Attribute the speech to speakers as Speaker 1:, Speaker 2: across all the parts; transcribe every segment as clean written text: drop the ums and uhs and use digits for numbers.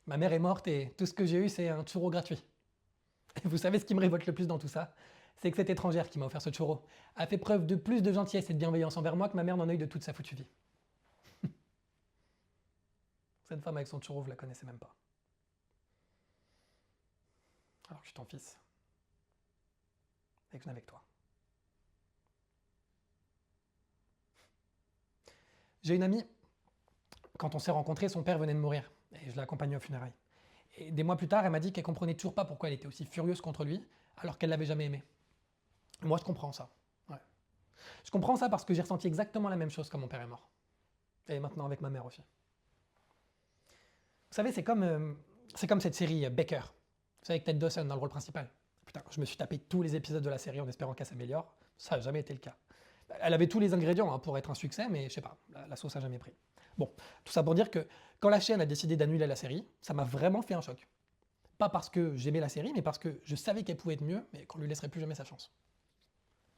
Speaker 1: Ma mère est morte et tout ce que j'ai eu, c'est un churro gratuit. Et vous savez ce qui me révolte le plus dans tout ça? C'est que cette étrangère qui m'a offert ce churro a fait preuve de plus de gentillesse et de bienveillance envers moi que ma mère n'en a eu de toute sa foutue vie. Cette femme avec son churro, vous la connaissez même pas. Alors que je suis ton fils. Et que je n'ai avec toi. J'ai une amie, quand on s'est rencontrés, son père venait de mourir. Et je l'ai accompagnée aux funérailles. Et des mois plus tard, elle m'a dit qu'elle comprenait toujours pas pourquoi elle était aussi furieuse contre lui, alors qu'elle l'avait jamais aimé. Moi, je comprends ça. Ouais. Je comprends ça parce que j'ai ressenti exactement la même chose quand mon père est mort. Et maintenant avec ma mère aussi. Vous savez, c'est comme cette série Baker. Vous savez, avec Ted Dawson dans le rôle principal. Putain, je me suis tapé tous les épisodes de la série en espérant qu'elle s'améliore. Ça n'a jamais été le cas. Elle avait tous les ingrédients hein, pour être un succès, mais je sais pas, la sauce a jamais pris. Bon, tout ça pour dire que quand la chaîne a décidé d'annuler la série, ça m'a vraiment fait un choc. Pas parce que j'aimais la série, mais parce que je savais qu'elle pouvait être mieux, mais qu'on lui laisserait plus jamais sa chance.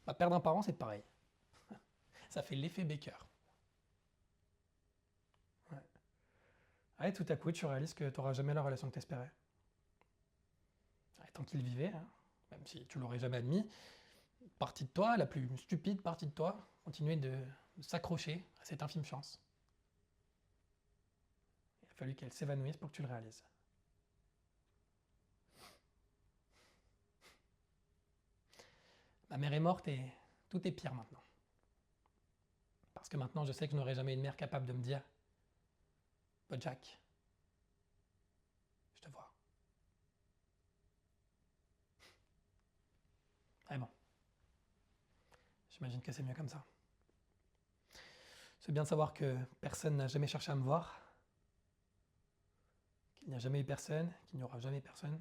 Speaker 1: Bah, perdre un parent, c'est pareil. Ça fait l'effet Baker. Ouais. Ah, et tout à coup, tu réalises que tu n'auras jamais la relation que tu espérais. Tant qu'il vivait, hein, même si tu l'aurais jamais admis, partie de toi, la plus stupide partie de toi, continuait de s'accrocher à cette infime chance. Il a fallu qu'elle s'évanouisse pour que tu le réalises. Ma mère est morte et tout est pire maintenant. Parce que maintenant, je sais que je n'aurai jamais une mère capable de me dire Jack, je te vois. Ah bon, j'imagine que c'est mieux comme ça. C'est bien de savoir que personne n'a jamais cherché à me voir, qu'il n'y a jamais eu personne, qu'il n'y aura jamais personne.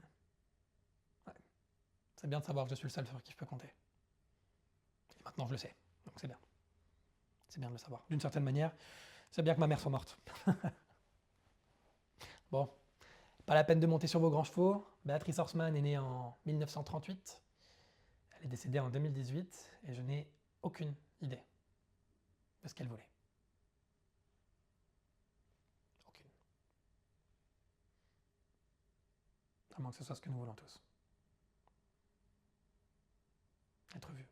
Speaker 1: Ouais. C'est bien de savoir que je suis le seul sur qui je peux compter. Et maintenant, je le sais, donc c'est bien. C'est bien de le savoir. D'une certaine manière, c'est bien que ma mère soit morte. Bon, pas la peine de monter sur vos grands chevaux. Béatrice Horseman est née en 1938. Elle est décédée en 2018 et je n'ai aucune idée de ce qu'elle voulait. Aucune. À moins que ce soit ce que nous voulons tous. Être vus.